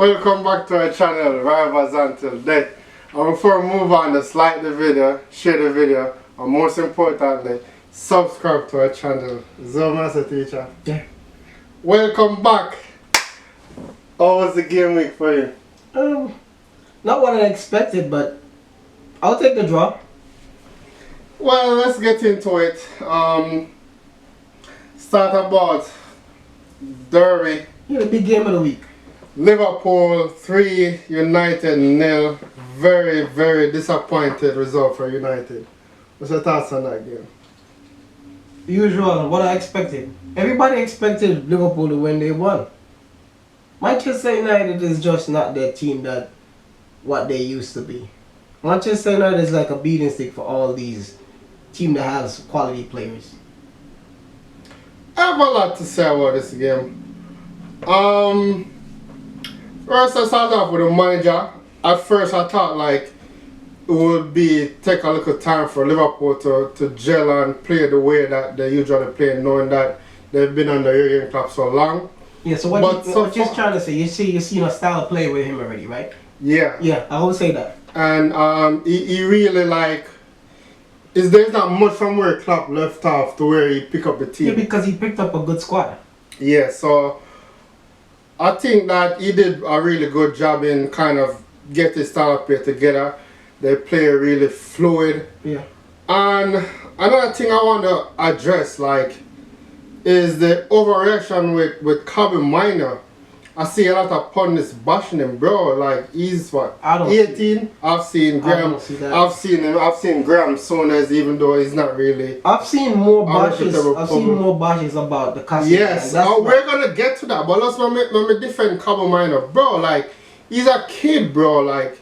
Welcome back to our channel, Rivals Until Death. And before we move on, just like the video, share the video, and most importantly, subscribe to our channel. So, Master Teacher. Yeah. Welcome back. How was the game week for you? Not what I expected, but I'll take the draw. Well, let's get into it. Start about Derby. Yeah, the big game of the week. Liverpool 3, United 0. Very, very disappointed result for United. What's your thoughts on that game? Usual, what I expected. Everybody expected Liverpool to win, they won. Manchester United is just not their team that what they used to be. Manchester United is like a beating stick for all these teams that has quality players. I have a lot to say about this game. First I started off with the manager. At first I thought like it would take a little time for Liverpool to gel and play the way that they usually play, knowing that they've been under Jurgen Klopp so long. Yeah, so what you're trying to say, you see a style of play with him already, right? Yeah. Yeah, I would say that. And he really like there's not much from where Klopp left off to where he picked up the team. Yeah, because he picked up a good squad. Yeah, so I think that he did a really good job in kind of get his style of play together. They play really fluid. Yeah. And another thing I want to address is the overreaction with Kobe Minor. I see a lot of pundits bashing him, bro. Like he's what? 18. I've seen Graham. I've seen Graham Souness, even though he's not really. I've seen more bashes. I've seen more bashes about the Casemiro. Yes, we're gonna get to that. But let's let me defend Kobe Minor, bro. Like he's a kid, bro. Like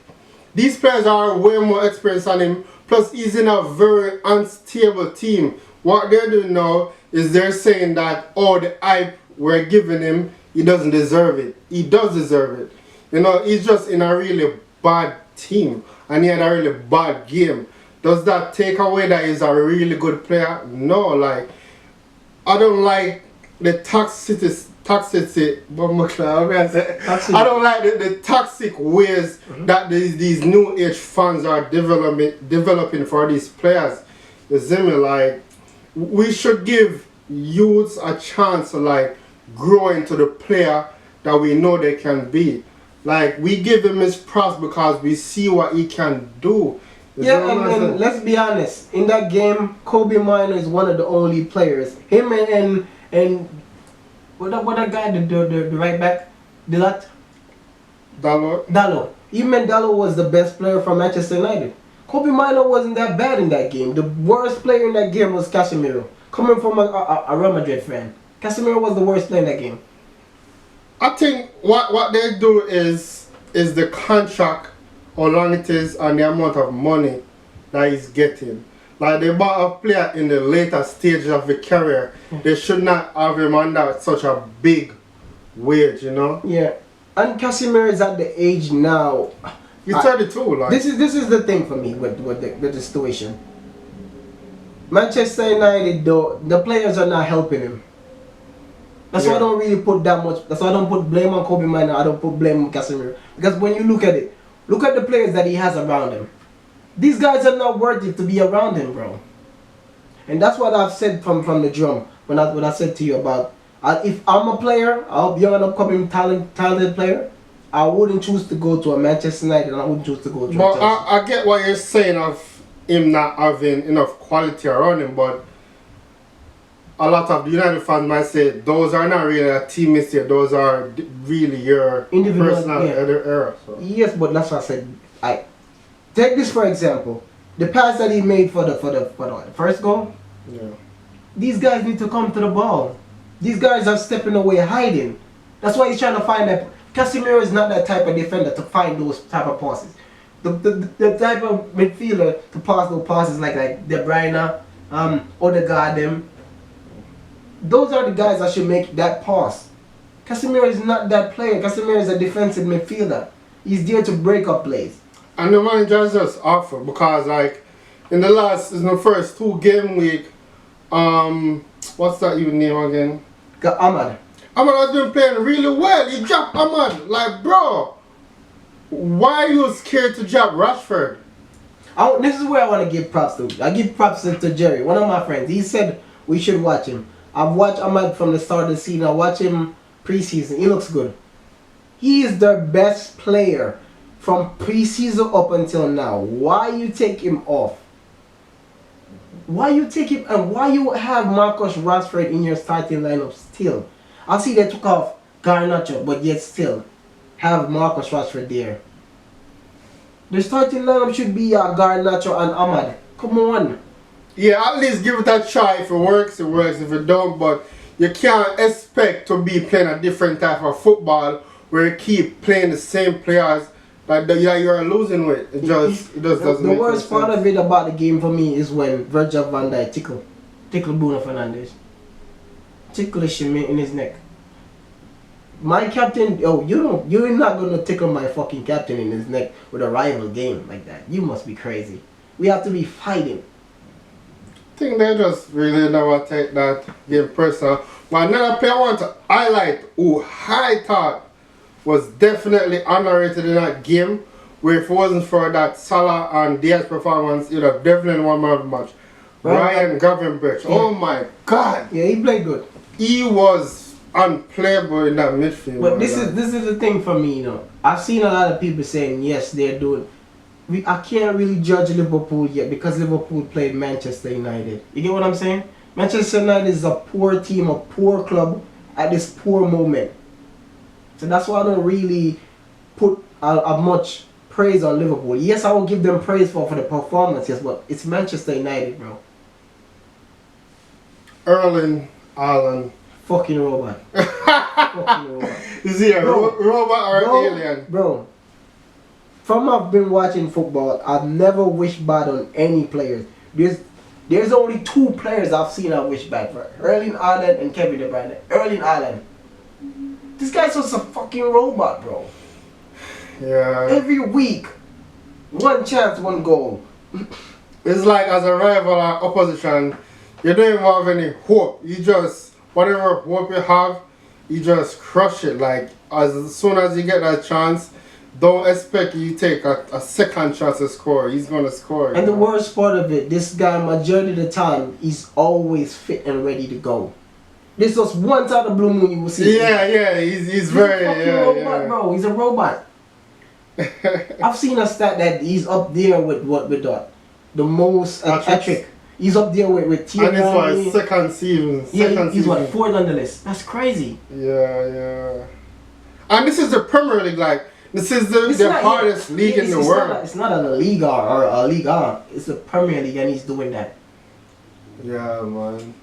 these players are way more experienced than him. Plus, he's in a very unstable team. What they're doing now is they're saying that all the hype we're giving him, he doesn't deserve it. He does deserve it. You know, he's just in a really bad team and he had a really bad game. Does that take away that he's a really good player? No, like I don't like the toxicity. I don't like the toxic ways that these new age fans are developing for these players. You see me? Like we should give youths a chance to like grow into the player that we know they can be. Like we give him his props because we see what he can do. And let's be honest, in that game, Kobe Minor is one of the only players. Him and what that guy, the right back, Dalot. Even Dalot was the best player from Manchester United. Kobe Minor wasn't that bad in that game. The worst player in that game was Casemiro. Coming from a Real Madrid fan, Casemiro was the worst player in that game. I think what they do is the contract, how long it is, and the amount of money that he's getting. Like they bought a player in the later stages of the career. They should not have him under such a big wage, you know? Yeah. And Casemiro is at the age now. He's 32, like. This is the thing for me with the situation. Manchester United, though, the players are not helping him. That's why I don't really put that much. That's why I don't put blame on Kobe Minor. I don't put blame on Casemiro. Because when you look at it, look at the players that he has around him. These guys are not worthy to be around him, bro. And that's what I've said from the drum when I said to you about if I'm a player, I'll be an upcoming talented player. I wouldn't choose to go to a Manchester United and I wouldn't choose to go to a Chelsea. I get what you're saying of him not having enough quality around him, but a lot of the United fans might say those are not really a team mistake, those are really your individual personal error. So. Yes, but that's what I said. Take this for example. The pass that he made for the first goal. Yeah. These guys need to come to the ball. These guys are stepping away, hiding. That's why he's trying to find that. Casemiro is not that type of defender to find those type of passes. The type of midfielder to pass those passes like De Bruyne, Odegaard, them. Those are the guys that should make that pass. Casemiro is not that player. Casemiro is a defensive midfielder. He's there to break up plays. And the manager is just awful because like in the first 2 game week, what's that even name again? Ahmad has been playing really well. He dropped Ahmad. Like, bro, why are you scared to drop Rashford? This is where I want to give props to. I give props to Jerry, one of my friends. He said we should watch him. I've watched Ahmad from the start of the season. I watch him preseason. He looks good. He is their best player from preseason up until now. Why you take him off? Why you take him and why you have Marcus Rashford in your starting lineup still? I see they took off Garnacho, but yet still have Marcus Rashford there. The starting lineup should be Garnacho and Ahmad. Come on. Yeah, at least give it a try. If it works, it works. If it don't, but you can't expect to be playing a different type of football where you keep playing the same players that you're losing with. It just doesn't The make worst sense. part of it about the game for me is when Virgil van Dijk tickle Bruno Fernandes. Ticklish him in his neck. My captain, you're not gonna tickle my fucking captain in his neck with a rival game like that. You must be crazy. We have to be fighting. I think they just really never take that game personal. But another player I want to highlight who I thought was definitely underrated in that game, where if it wasn't for that Salah and Diaz performance, it would have definitely won man of the match. Ryan Gravenberch. Yeah. Oh my god. Yeah, he played good. He was unplayable in that midfield. But this is the thing for me, I've seen a lot of people saying yes, they're doing. I can't really judge Liverpool yet because Liverpool played Manchester United. You get what I'm saying? Manchester United is a poor team, a poor club at this poor moment. So that's why I don't really put a much praise on Liverpool. Yes, I will give them praise for the performances, but it's Manchester United, bro. Erling Haaland. Fucking robot. Fucking robot. Is he a robot or an alien? Bro, from I've been watching football, I've never wished bad on any players. There's only two players I've seen I wish bad for. Erling Haaland and Kevin De Bruyne. Erling Haaland. This guy's just a fucking robot, bro. Yeah. Every week, one chance, one goal. It's like as a rival or opposition, you don't even have any hope. You just, whatever hope you have, you just crush it. Like, as soon as you get that chance, don't expect you take a second chance to score. He's going to score. And the worst part of it, this guy, majority of the time, he's always fit and ready to go. This was one time the blue moon you will see. Yeah, he's very, a fucking robot, bro. He's a robot. I've seen a stat that he's up there with the most hat-trick. He's up there with Thierry. And it's for his second season. He's what, fourth on the list. That's crazy. Yeah. And this is the Premier League, like, this is the hardest league in the world. It's not a Liga or a Liga. It's the Premier League and he's doing that. Yeah, man.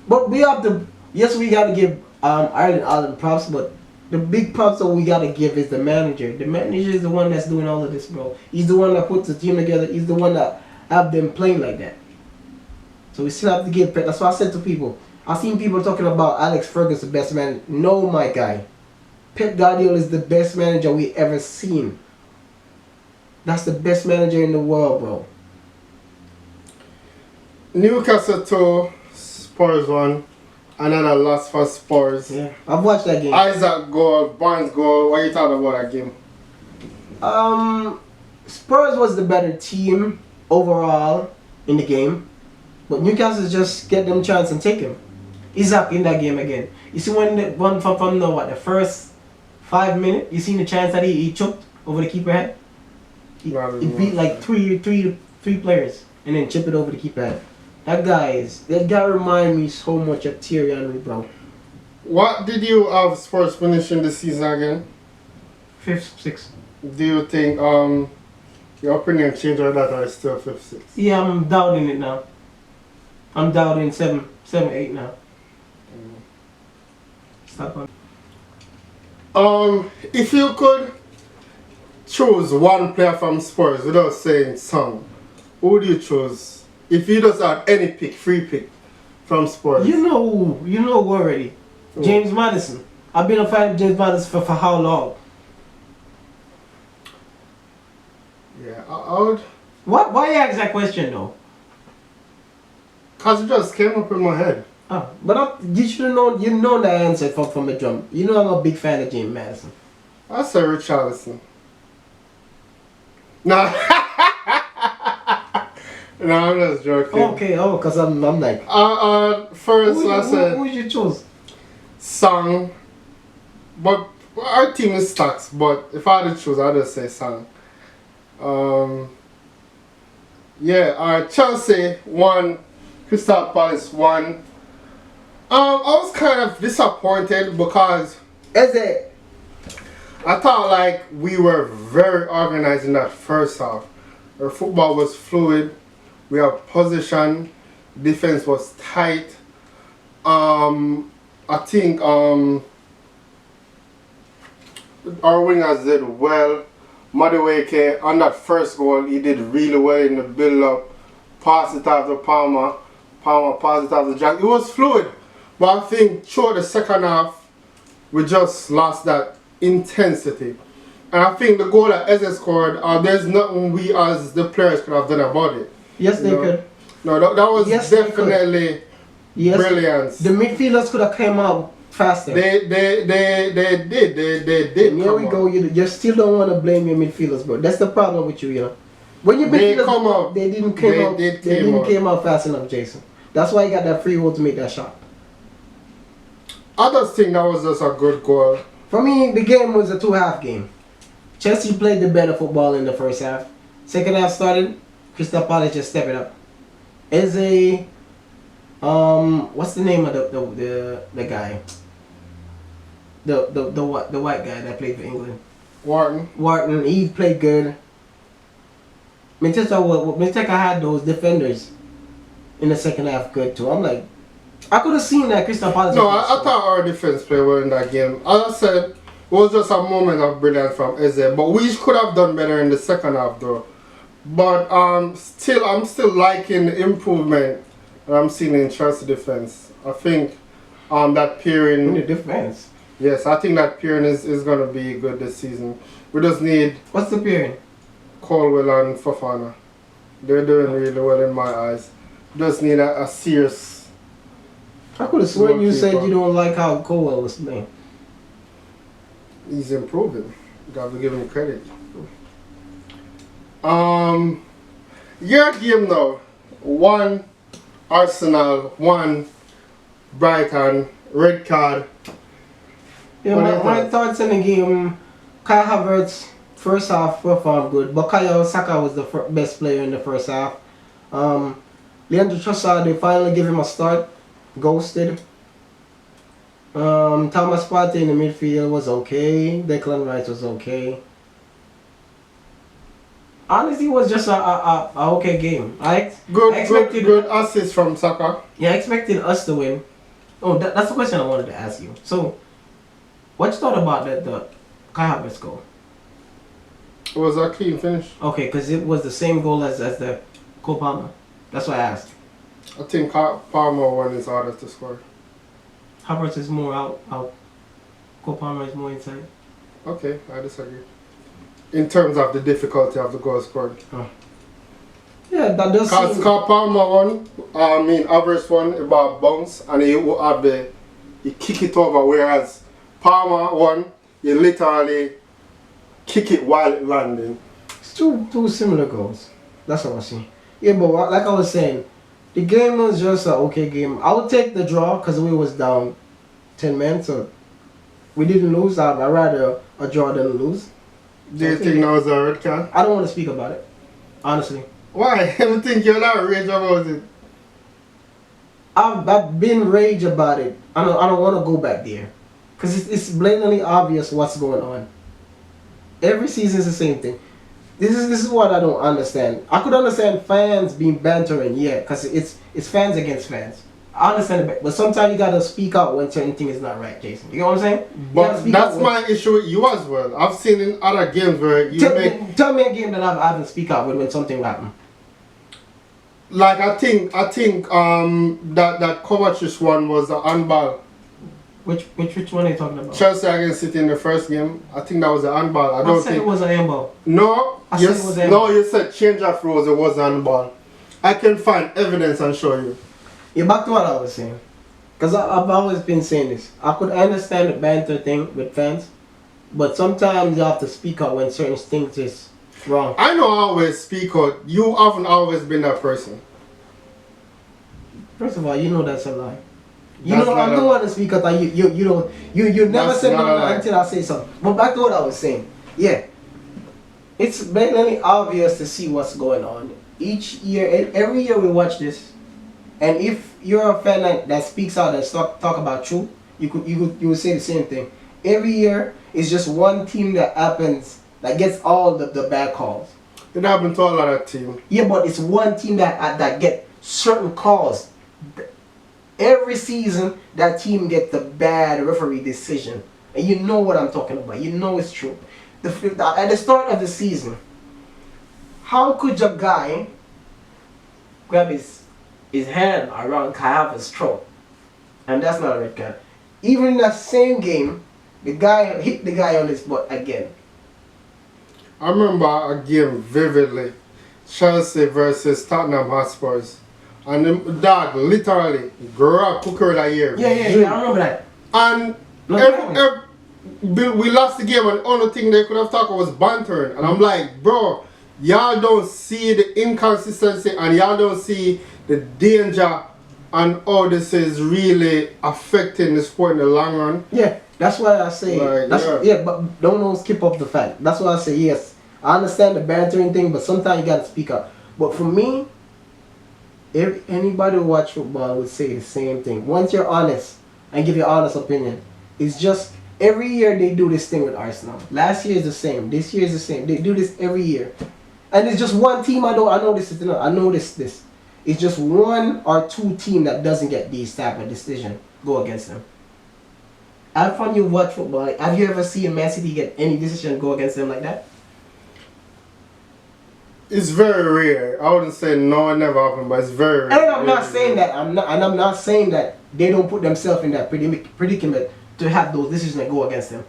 But we have to, we got to give Erling Haaland props, but the big props that we got to give is the manager. The manager is the one that's doing all of this, bro. He's the one that puts the team together. He's the one that have them playing like that. So we still have to give credit. That's why I said to people, I've seen people talking about Alex Ferguson, the best man. No, my guy. Pep Guardiola is the best manager we ever seen. That's the best manager in the world, bro. Newcastle 2, Spurs 1. Another loss for Spurs. Yeah, I've watched that game. Isaac goal, Barnes goal. What are you talking about that game? Spurs was the better team overall in the game. But Newcastle just get them chance and take him. Isaac in that game again. You see when the one from the first 5 minutes, you seen the chance that he choked over the keeper head? He beat like three players and then chip it over the keeper head. That guy remind me so much of Thierry Henry, bro. What did you have Spurs finishing the season again? 5th, 6th. Do you think your opinion changed on that or is still 5th, 6th? Yeah, I'm doubting it now. I'm doubting 7, 8 now. Stop on. If you could choose one player from Spurs without saying song, who would you choose? If you just had any free pick from Spurs. You know already. Who? James Maddison. I've been a fan of James Maddison for how long? Yeah, I would. Why you ask that question though? Cause it just came up in my head. Oh, but you should have known. You know the answer from the drum. You know I'm a big fan of James Madison. I say Richarlison. Nah. No, I'm just joking. Okay, because I'm like. First, I said who you choose? Sang. But our team is stacks. But if I had to choose, I'd just say Sang. Yeah, alright, Chelsea 1, Crystal Palace 1. I was kind of disappointed because Eze. I thought like we were very organized in that first half. Our football was fluid. We have position. Defense was tight. I think our wingers did well. Madueke on that first goal, he did really well in the build-up. Pass it after Palmer. Palmer pass it after Jack. It was fluid. But I think throughout the second half, we just lost that intensity. And I think the goal that Eze scored, there's nothing we as the players could have done about it. Yes, they could. No, that was definitely brilliance. The midfielders could have came out faster. They did. Here we go. You still don't want to blame your midfielders, bro. That's the problem with you, you know. When your midfielders they didn't came out fast enough, Jason. That's why you got that free will to make that shot. I just think that was just a good goal. For me, the game was a 2-half game. Chelsea played the better football in the first half. Second half started, Crystal Palace just stepped it up. Eze, what's the name of the guy? The white guy that played for England. Wharton, he played good. Manchester had those defenders in the second half good too. I'm like, I could have seen that Crystal Palace. No, I thought our defense played well in that game. As I said, it was just a moment of brilliance from Eze, but we could have done better in the second half though. But I'm still liking the improvement that I'm seeing in Chelsea defense. I think that pairing in the defense. Yes, I think that pairing is gonna be good this season. We just need what's the pairing? Colwell and Fofana. They're doing really well in my eyes. Just need a serious. I could have sworn you said you don't like how Colwell was playing. He's improving. You got to give him credit. Your game now. 1 Arsenal, 1 Brighton, red card. Yeah, my thoughts in the game, Kai Havertz, first half performed good. Bukayo Saka was the best player in the first half. Leandro Trossard, they finally give him a start. Ghosted. Thomas Partey in the midfield was okay. Declan Rice was okay. Honestly, it was just a okay game. Good assist from Saka. Yeah, I expected us to win. Oh, that's the question I wanted to ask you. So, what you thought about the Kai Havertz goal? It was a clean finish. Okay, because it was the same goal as the Cole Palmer. That's why I asked. I think Palmer one is harder to score. Havertz is more out. Cole Palmer is more inside. Okay, I disagree. In terms of the difficulty of the goal scored. Oh. Yeah, that does seem... Because Palmer one, Havertz one, about bounce, and he will have he kick it over, whereas Palmer one, you literally kick it while it landing. It's two similar goals. That's what I see. Yeah, but like I was saying, the game was just an okay game. I would take the draw because we was down 10 men, so we didn't lose. I'd rather a draw than lose. Do you think that was a red card? I don't want to speak about it, honestly. Why? I don't think you're not rage about it. I've been rage about it. I don't want to go back there because it's blatantly obvious what's going on. Every season is the same thing. This is what I don't understand. I could understand fans being bantering, yeah, because it's fans against fans. I understand it, but sometimes you gotta speak out when certain thing is not right, Jason. You know what I'm saying? But that's my issue with you as well. I've seen in other games where you tell me a game that I haven't speak out when something happened. Like I think that Kovacic one was the handball. Which one are you talking about? Chelsea against City in the first game. I think that was a handball. I said it was a handball. No, I said it was a handball. No, you said change of rules. It was a handball. I can find evidence and show you. Yeah, back to what I was saying. Because I've always been saying this. I could understand the banter thing with fans, but sometimes you have to speak out when certain things is wrong. I know I always speak out. You haven't always been that person. First of all, you know that's a lie. You That's know not I a- don't want to speak out. You don't you never That's said not a lie. nothing until I say something. But back to what I was saying. Yeah, it's blatantly obvious to see what's going on. Each year, every year we watch this, and if you're a fan that speaks out and talk about truth, you would say the same thing. Every year is just one team that happens that gets all the bad calls. It happened to a lot of teams. Yeah, but it's one team that get certain calls. Every season, that team get the bad referee decision, and you know what I'm talking about. You know it's true. At the start of the season, how could your guy grab his hand around Kayafa's throat, and that's not a red card? Even in that same game, the guy hit the guy on his butt again. I remember a game vividly. Chelsea versus Tottenham Hotspurs. And the dog literally grabbed Cooker that year. Yeah, I remember that. And we lost the game, and the only thing they could have talked was bantering. And I'm like, bro, y'all don't see the inconsistency and y'all don't see the danger and how this is really affecting the sport in the long run. Yeah, that's why I say but don't skip up the fact. That's why I say yes. I understand the bantering thing, but sometimes you gotta speak up. But for me, anybody who watch football would say the same thing. Once you're honest and give your honest opinion, it's just every year they do this thing with Arsenal. Last year is the same. This year is the same. They do this every year, and it's just one team. I know this. It's just one or two team that doesn't get these type of decision go against them. Have fun. You watch football. Have you ever seen Man City get any decision go against them like that? It's very rare. I wouldn't say no, it never happened, but it's very rare. And I'm not saying that. I'm not saying that they don't put themselves in that predicament to have those decisions that go against them.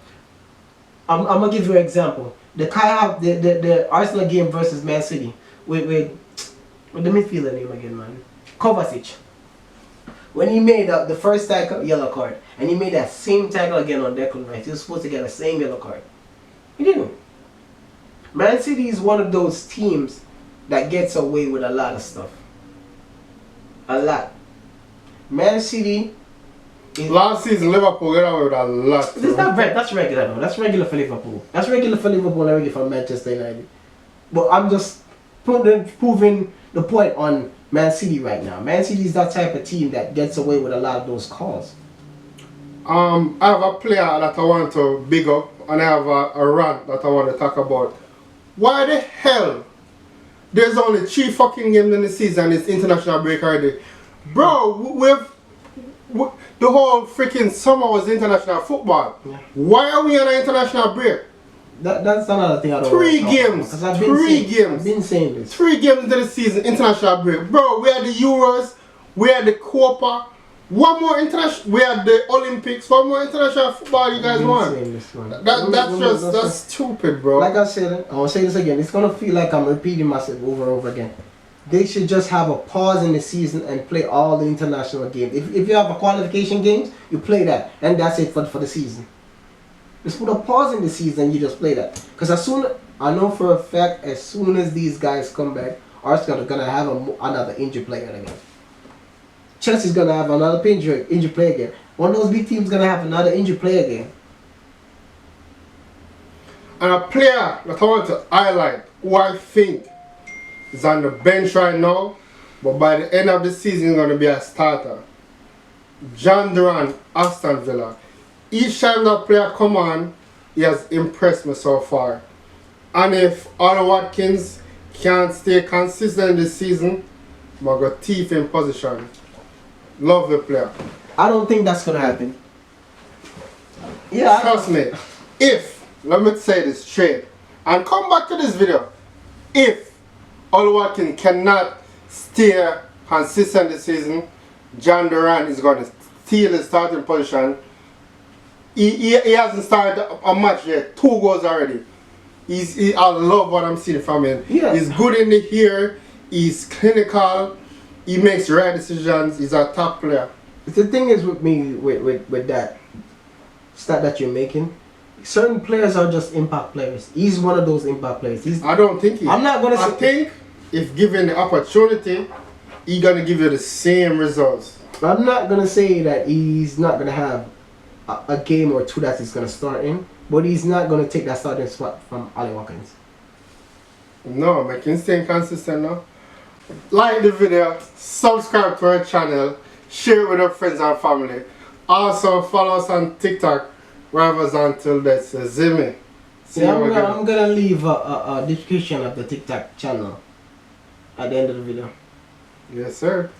I'm gonna give you an example. The Arsenal game versus Man City with the midfielder name again, man, Kovacic. When he made the first tackle, yellow card, and he made that same tackle again on Declan Rice, he was supposed to get the same yellow card. He didn't. Man City is one of those teams that gets away with a lot of stuff. A lot. Man City. Last season, Liverpool got away with a lot. That's regular though. That's regular for Liverpool. That's regular for Liverpool and regular for Manchester United. But I'm just proving the point on Man City right now. Man City is that type of team that gets away with a lot of those calls. I have a player that I want to big up, and I have a rant that I want to talk about. Why the hell there's only 3 fucking games in the season and it's international break already? Bro, the whole freaking summer was international football. Yeah. Why are we on an international break? That's another thing I don't 3 games. I've been saying this. 3 games into the season, international break. Bro, we had the Euros, we had the Copa. One more international, we had the Olympics. One more international football you guys want. That's stupid, bro. Like I said, I will say this again. It's gonna feel like I'm repeating myself over and over again. They should just have a pause in the season and play all the international games. If you have a qualification games, you play that, and that's it for the season. Just put a pause in the season and you just play that. Because I know for a fact, as soon as these guys come back, Arsenal are gonna have another injured player again. Chelsea's gonna have another injured player again. One of those big teams gonna have another injured player again. And a player that I want to highlight, who I think is on the bench right now, but by the end of the season is gonna be a starter. Jhon Duran, Aston Villa. Each time that player come on, he has impressed me so far. And if Ollie Watkins can't stay consistent this season, I'm gonna go teeth in position. Love the player. I don't think that's gonna happen. Yeah. Trust me. Let me say this straight, and come back to this video. If Ollie Watkins cannot stay consistent this season, Jhon Duran is going to steal his starting position. He hasn't started a match yet. 2 goals already. I love what I'm seeing from him. Yeah. He's good in the ear. He's clinical. He makes right decisions. He's a top player. The thing is with me with that stat that you're making, certain players are just impact players. He's one of those impact players. I don't think he. I'm not gonna. I think if given the opportunity, he's gonna give you the same results. I'm not gonna say that he's not gonna have a game or two that he's gonna start in, but he's not gonna take that starting spot from Ali Watkins. No, make him stay consistent now. Like the video, subscribe to our channel, share it with our friends and family. Also follow us on TikTok, Rivals Until Death. So Zimmy. I'm gonna leave a description of the TikTok channel at the end of the video. Yes, sir.